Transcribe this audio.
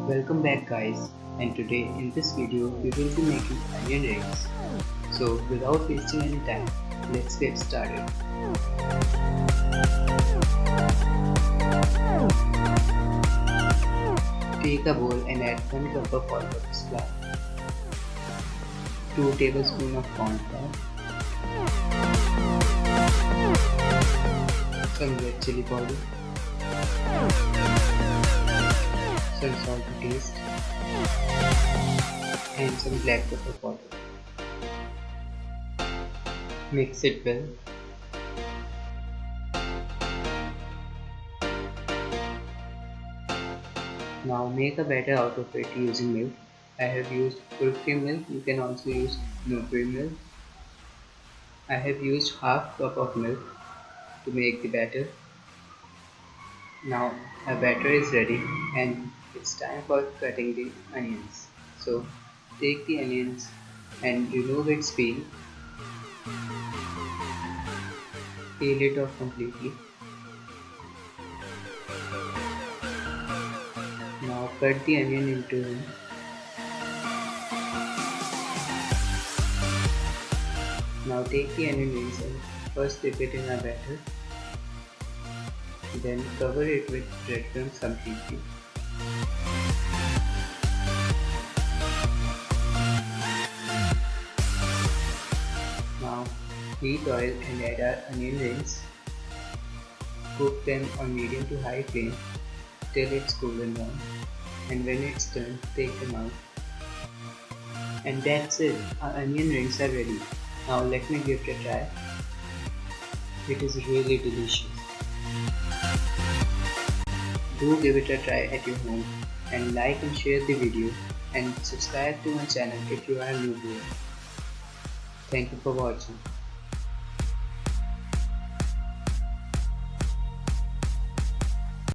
Welcome back guys, and today in this video we will be making onion rings. So without wasting any time, let's get started. Take a bowl and add 1 cup of all-purpose flour, 2 tablespoons of corn flour, some red chilli powder, some salt to taste, and some black pepper powder. Mix it well. Now make a batter out of it using milk. I have used full cream milk. You can also use no cream milk. I have used half cup of milk to make the batter. Now our batter is ready and it's time for cutting the onions. So take the onions and remove its peel. Peel it off completely. Now cut the onion into Now take the onion rings and first dip it in a batter. Then cover it with breadcrumbs completely. Now heat oil and add our onion rings. Cook them on medium to high flame till it's golden brown, and when it's done, take them out. And that's it, our onion rings are ready. Now let me give it a try. It is really delicious. Do give it a try at your home and like and share the video and subscribe to my channel if you are new here. Thank you for watching.